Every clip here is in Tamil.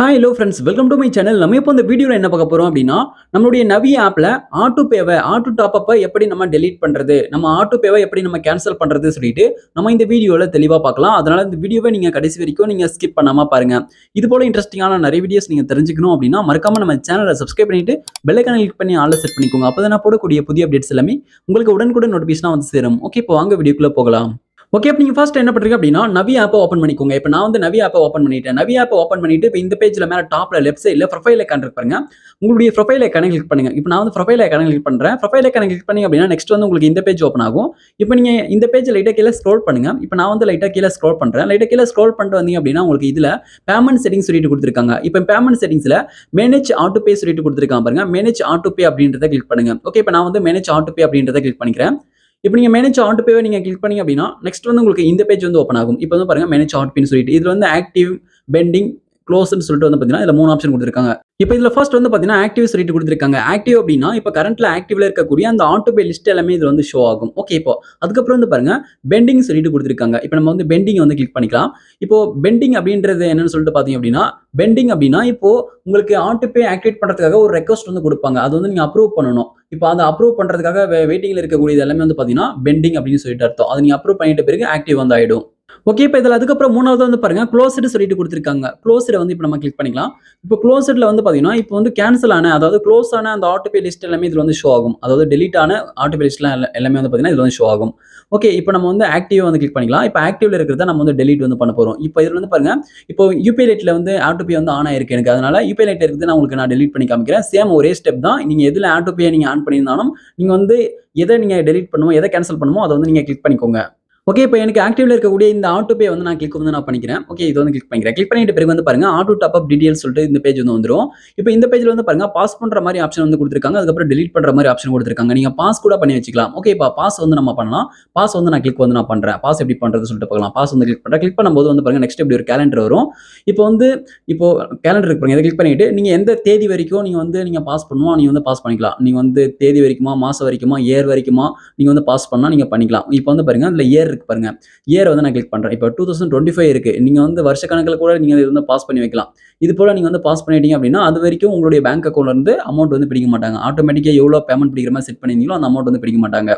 Hi hello friends, welcome to my channel. நம்ம இப்போ இந்த வீடியோவில் என்ன பார்க்க போகிறோம் அப்படின்னா, நம்மளுடைய நவி ஆப்பில் ஆட்டோ டாப் அப்பை எப்படி நம்ம டெலீட் பண்ணுறது, நம்ம ஆட்டோ பேவை எப்படி நம்ம கேன்சல் பண்ணுறது சொல்லிட்டு நம்ம இந்த வீடியோவில் தெளிவாக பார்க்கலாம். அதனால் இந்த வீடியோவை நீங்கள் கடைசி வரைக்கும் நீங்கள் ஸ்கிப் பண்ணாமல் பாருங்கள். இது போல இன்ட்ரெஸ்டிங்கான நிறைய வீடியோஸ் நீங்கள் தெரிஞ்சுக்கணும் அப்படின்னா மறக்காமல் நம்ம சேனலை சப்ஸ்கிரைப் பண்ணிட்டு பெல் ஐகானை கிளிக் பண்ணி ஆல்ல செட் பண்ணிக்கோங்க. அப்போ தான் நான் போடக்கூடிய புதிய அப்டேட்ஸ் எல்லாமே உங்களுக்கு உடனுக்குடன் நோட்டிஃபிகேஷனாக வந்து சேரும். ஓகே, இப்போ வாங்க வீடியோக்குள்ளே போகலாம். ஓகே, இப்போ நீங்கள் ஃபர்ஸ்ட் என்ன பண்ணுறீங்க அப்படின்னா நவி ஆப்பை ஓப்பன் பண்ணிக்கோங்க. இப்போ நான் வந்து நவி ஆப்பை ஓப்பன் பண்ணிட்டேன். நவி ஆப்பை ஓப்பன் பண்ணிட்டு இப்போ இந்த பேஜில் மேலே டாப்பில் லெஃப்ட் சைடில் ப்ரொஃபைல் ஐக்கான் இருக்கு பாருங்க. உங்களுடைய ப்ரொஃபைல் ஐக்கானை கிளிக் பண்ணுங்க. இப்போ நான் வந்து ப்ரொஃபைல் ஐக்கானை கிளிக் பண்ணுறேன். ப்ரொஃபைல் ஐக்கானை கிளிக் பண்ணி அப்படின்னா நெக்ஸ்ட் வந்து உங்களுக்கு இந்த பேஜ் ஓப்பன் ஆகும். இப்போ நீங்கள் இந்த பேஜ் லைட்டாக கீழே ஸ்க்ரோல் பண்ணுங்க. இப்போ நான் வந்து லைட்டாக கீழே ஸ்க்ரோல் பண்ணுறேன். லைட்டாக கீழே ஸ்க்ரோல் பண்ணிட்டு வந்தீங்க அப்படின்னா உங்களுக்கு இதில் பேமெண்ட் செட்டிங்ஸ் சொல்லிட்டு கொடுத்துருக்காங்க. இப்போ பேமெண்ட் செட்டிங்ஸில் மேனேஜ் ஆட்டோ பே சொல்லிட்டு கொடுத்துருக்காங்க பாருங்க. மேனேஜ் ஆட்டோ பே அப்படின்றத கிளிக் பண்ணுங்க. ஓகே, இப்போ நான் வந்து மேனேஜ் ஆட்டோ பே அப்படின்றத கிளிக் பண்ணிக்கிறேன். இப்போ நீங்க மேனேஜ் ஆட்டோ பேவை நீங்க கிளிக் பண்ணீங்க அப்படின்னா நெக்ஸ்ட் வந்து உங்களுக்கு இந்த பேஜ் வந்து ஓப்பன் ஆகும். இப்போ வந்து பாருங்க மேனேஜ் ஆட்டோ பேன்னு சொல்லிட்டு இதுல வந்து ஆக்டிவ், பெண்டிங், க்ளோஸ்ன்னு சொல்லிட்டு வந்து பாத்தீங்கன்னா இதுல 3 ஆப்ஷன் கொடுத்துருக்காங்க. இப்போ இதுல ஃபர்ஸ்ட் வந்து பாத்தீங்கன்னா ஆக்டிவ் சொல்லிட்டு கொடுத்துருக்காங்க. ஆக்டிவ் அப்படின்னா இப்போ கரண்ட்ல ஆக்டிவ்ல இருக்கக்கூடிய அந்த ஆட்டோ பே லிஸ்ட் எல்லாமே இதுல வந்து ஷோ ஆகும். ஓகே, இப்போ அதுக்கப்புறம் வந்து பாருங்க பெண்டிங் சொல்லிட்டு கொடுத்துருக்காங்க. இப்போ நம்ம வந்து பெண்டிங் வந்து கிளிக் பண்ணிக்கலாம். இப்போ பெண்டிங் அப்படின்றது என்னன்னு சொல்லிட்டு பாத்தீங்க அப்படின்னா பெண்டிங் அப்படின்னா இப்போ உங்களுக்கு ஆட்டோ பே ஆக்டிவேட் பண்றதுக்காக ஒரு ரெக்வஸ்ட் வந்து கொடுப்பாங்க. அது வந்து நீங்க அப்ரூவ் பண்ணணும். இப்போ அதை அப்ரூவ் பண்றதுக்காக வெயிட்டிங்ல இருக்கக்கூடியது எல்லாமே வந்து பாத்தீங்கன்னா பெண்டிங் அப்படின்னு சொல்லிட்டு அர்த்தம். அதை நீங்க அப்ரூவ் பண்ணிட்ட பிறகு ஆக்டிவ் வந்து ஆயிடும். ஓகே, இப்போ இதில் அதுக்கப்புறம் மூணாவது வந்து பாருங்க க்ளோஸ்டு சொல்லிட்டு கொடுத்துருக்காங்க. க்ளோஸ்டு வந்து இப்போ நம்ம கிளிக் பண்ணிக்கலாம். இப்போ க்ளோஸ்டில் வந்து பார்த்தீங்கன்னா இப்போ வந்து கேன்சல் ஆன, அதாவது க்ளோஸ் ஆன அந்த ஆட்டோ பே லிஸ்ட் எல்லாமே இதில் வந்து ஷோ ஆகும். அதாவது டெலிட் ஆன ஆட்டோ பே லிஸ்ட்லாம் எல்லாமே வந்து பார்த்தீங்கன்னா இதில் வந்து ஷோ ஆகும். ஓகே, இப்போ நம்ம வந்து ஆக்டிவ் வந்து கிளிக் பண்ணிக்கலாம். இப்போ ஆக்டிவ்ல இருக்கிறத நம்ம வந்து டெலிட் வந்து பண்ண போகிறோம். இப்போ இதில் வந்து பாருங்க இப்போ யூபிஐ லைட்ல வந்து ஆட்டோ பே வந்து ஆன் ஆயிருக்கு எனக்கு. அதனால யூபிஐ லைட் இருக்குது நான் உங்களுக்கு நான் டெலிட் பண்ணி காமிக்கிறேன். சேம் ஒரே ஸ்டெப் தான். நீங்க எதில் ஆட்டோ பே நீங்க ஆன் பண்ணியிருந்தாலும் நீங்க வந்து எதை நீங்க டெலிட் பண்ணுமோ, எதை கேன்சல் பண்ணுமோ அதை வந்து நீங்க கிளிக் பண்ணிக்கோங்க. ஓகே, இப்போ எனக்கு ஆக்டிவ்ல இருக்கக்கூடிய இந்த ஆட்டோ பே வந்து நான் கிளிக் வந்து நான் பண்ணிக்கிறேன். ஓகே, இது வந்து கிளிக் பண்ணிக்கிறேன். கிளிக் பண்ணிட்டு பிறகு வந்து பாருங்க ஆட்டோ டாப் அப் டீடைல்ஸ் சொல்லிட்டு இந்த பேஜ் வந்து வந்துரும். இப்போ இந்த பேஜ்ல வந்து பாருங்க பாஸ் பண்ற மாதிரி ஆப்ஷன் வந்து கொடுத்துருக்காங்க. அதுக்கப்புறம் டெலிட் பண்ற மாதிரி ஆப்ஷன் கொடுத்துருக்காங்க. நீங்க பாஸ் கூட பண்ணி வச்சுக்கலாம். ஓகே, இப்போ பாஸ் வந்து நம்ம பண்ணலாம். பாஸ் வந்து நான் கிளிக் வந்து நான் பண்றேன். பாஸ் எப்படி பண்றது சொல்லிட்டு பார்க்கலாம். பாஸ் வந்து கிளிக் பண்றேன். கிளிக் பண்ணும்போது வந்து பாருங்க நெக்ஸ்ட் இப்படி ஒரு கேலண்டர் வரும். இப்போ கேலண்டர் இருக்கு பாருங்க. இதை கிளிக் பண்ணிட்டு நீங்க எந்த தேதி வரைக்கும் நீங்க பாஸ் பண்ணுமோ நீங்க வந்து பாஸ் பண்ணிக்கலாம். நீங்க வந்து தேதி வரைக்குமா, மாசம் வரைக்குமா, இயர் வரைக்குமா நீங்க வந்து பாஸ் பண்ணா நீங்க பண்ணிக்கலாம். இப்போ வந்து பாருங்க அதுல இயர் இருக்கு பாருங்க. இயர் வந்து நான் கிளிக் பண்றேன். இப்போ 2025 இருக்கு. நீங்க வந்து வருஷ கணக்குல கூட நீங்க இது வந்து பாஸ் பண்ணி வைக்கலாம். இது போல நீங்க வந்து பாஸ் பண்ணிட்டீங்க அப்படின்னா அது வரைக்கும் உங்களுடைய பேங்க் அக்கௌண்ட்ல இருந்து அமௌண்ட் வந்து பிடிக்க மாட்டாங்க. ஆட்டோமேட்டிக்கா எவ்வளவு பேமெண்ட் பிடிக்கிற மாதிரி செட் பண்ணிருந்தீங்களோ அந்த அமௌண்ட் வந்து பிடிக்க மாட்டாங்க.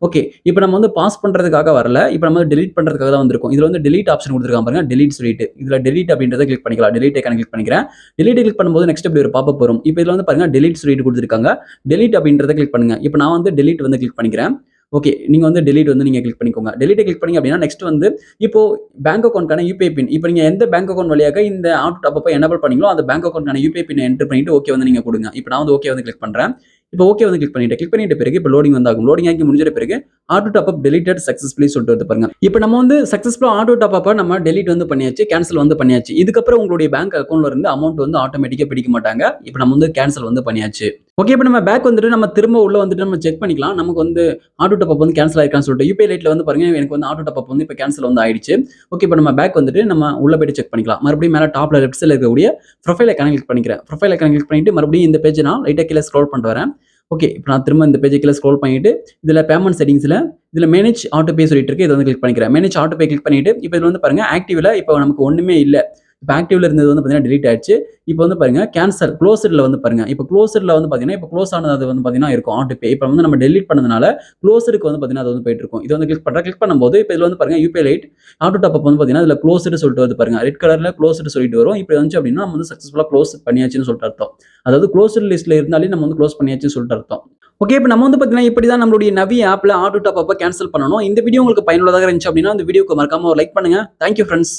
ஓகே, இப்போ நம்ம வந்து பாஸ் பண்றதுக்காக வரல. இப்போ நம்ம டெலிட் பண்றதுக்காக தான் வந்திருக்கோம். இதுல வந்து டெலிட் ஆப்ஷன் கொடுத்துருக்காங்க பாருங்க. டெலிட் சொல்லிட்டு இதுல டெலிட் அப்படின்றத கிளிக் பண்ணிக்கலாம். டெலிட் ஐகானை கிளிக் பண்ணிக்கிறேன். டெலிட் கிளிக் பண்ணும்போது நெக்ஸ்ட் இப்படி ஒரு பாப்பப் வரும். இப்போ இதுல வந்து பாருங்க டெலிட் சொல்லிட்டு கொடுத்துருக்காங்க. டெலிட் அப்படின்றத கிளிக் பண்ணுங்க. இப்போ நான் வந்து டெலிட் வந்து கிளிக் பண்ணிக்கிறேன். ஓகே, நீங்க வந்து டெலிட் வந்து நீங்க கிளிக் பண்ணிக்கோங்க. டெலிட் கிளிக் பண்ணீங்க அப்படின்னா நெக்ஸ்ட் வந்து இப்போ பேங்க் அக்கௌண்ட்கான யூபிஐ பின், இப்போ நீங்க எந்த பேங்க் அக்கௌண்ட் வழியாக இந்த ஆட்டோ டாப் அப்ப எனேபிள் பண்ணீங்களோ அந்த பேங்க் அக்கௌண்ட்கான யூபிஐ பின் என்டர் பண்ணிட்டு ஓகே வந்து நீங்க கொடுங்க. இப்போ நான் வந்து ஓகே வந்து கிளிக் பண்றேன். இப்போ ஓகே வந்து கிளிக் பண்ணிட்ட பிறகு இப்போ லோடிங் வந்து ஆகும். லோடிங் ஆகி முடிஞ்ச பிறகு auto top up deleted successfully சொல்லிட்டு வந்து பாருங்க. இப்போ நம்ம வந்து சக்சஸ்ஃபுல்லா ஆட்டோ டாப் அப்ப நம்ம டெலிட் வந்து பண்ணியாச்சு, கேன்சல் வந்து பண்ணியாச்சு. இதுக்கப்புறம் உங்களுடைய பேங்க் அக்கௌண்ட்ல இருந்து அமௌண்ட் வந்து ஆட்டோமேட்டிக்கா பிடிக்க மாட்டாங்க. இப்போ நம்ம வந்து கேன்சல் வந்து பண்ணியாச்சு. ஓகே, இப்போ நம்ம பேக் வந்துட்டு நம்ம திரும்ப உள்ள வந்துட்டு நம்ம செக் பண்ணிக்கலாம். நமக்கு வந்து ஆட்டோ டாப் அப் வந்து கேன்சல் ஆயிருக்கான்னு சொல்லிட்டு யூபிஐ லைட்ல வந்து பாருங்க எனக்கு வந்து ஆட்டோ டாப் அப் வந்து இப்போ கேன்சல் வந்து ஆயிடுச்சு. ஓகே, இப்போ நம்ம பேக் வந்துட்டு நம்ம உள்ள போயிட்டு செக் பண்ணிக்கலாம். மறுபடியும் மேல டாப்ல லெஃப்ட் சைடுல இருக்கக்கூடிய ப்ரொஃபைல் ஐகானை கிளிக் பண்ணிக்கிறேன். ப்ரொஃபைல் ஐகானை கிளிக் பண்ணிட்டு மறுபடியும் இந்த பேஜ் நான் லைட்டா கீழே ஸ்க்ரோல் பண்ணிட்டு வரேன். ஓகே, இப்போ நான் திரும்ப இந்த பேஜ் கீழே ஸ்க்ரோல் பண்ணிட்டு இதுல பேமெண்ட் செட்டிங்ஸ்ல இதுல மேனேஜ் ஆட்டோ பே சொல்லிட்டு இருக்கு. இதை வந்து கிளிக் பண்ணிக்கிறேன். மேனேஜ் ஆட்டோ பே கிளிக் பண்ணிட்டு இப்போ இதுல வந்து பாருங்க ஆக்டிவ்ல இப்போ நமக்கு ஒண்ணுமே இல்ல. இப்போ ஆக்டிவ்ல இருந்தது வந்து பாத்தீங்கன்னா டெலிட் ஆயிடுச்சு. இப்போ வந்து பாருங்க கேன்சல் க்ளோஸ்ட்ல வந்து பாருங்க. இப்போ க்ளோஸ்ட்ல வந்து பாத்தீங்கன்னா இப்போ க்ளோஸ் ஆனது அது வந்து பாத்தீங்கன்னா இருக்கும் ஆட்டோ பே. இப்போ வந்து நம்ம டெலிட் பண்ணதுனால க்ளோஸ்டுக்கு வந்து பாத்தீங்கன்னா அது வந்து போயிட்டு இருக்கும். இது வந்து கிளிக் பண்றேன். கிளிக் பண்ணும்போது இப்போ இதுல வந்து பாருங்க UPI light auto top up வந்து பாத்தீங்கன்னா இதுல க்ளோஸ்டு சொல்லிட்டு வந்து பாருங்க. ரெட் கலர்ல க்ளோஸ்டு சொல்லிட்டு வரும். இப்போ வந்துச்சு அப்படின்னா நம்ம வந்து சக்சஸ்ஃபுல்லா க்ளோஸ் பண்ணியாச்சுன்னு சொல்லிட்டு அர்த்தம். அதாவது க்ளோஸ்டு லிஸ்ட்ல இருந்தாலே நம்ம வந்து க்ளோஸ் பண்ணியாச்சுன்னு சொல்லிட்டு அர்த்தம். ஓகே, இப்போ நம்ம வந்து பாத்தீங்கன்னா இப்படி தான் நம்மளுடைய நவி ஆப்ல ஆட்டோ டாப் அப்ப கேன்சல் பண்ணணும். இந்த வீடியோ உங்களுக்கு பயனுள்ளதாக இருந்துச்சு அப்படின்னா இந்த வீடியோக்கு மறக்காம ஒரு லைக் பண்ணுங்க. Thank you friends.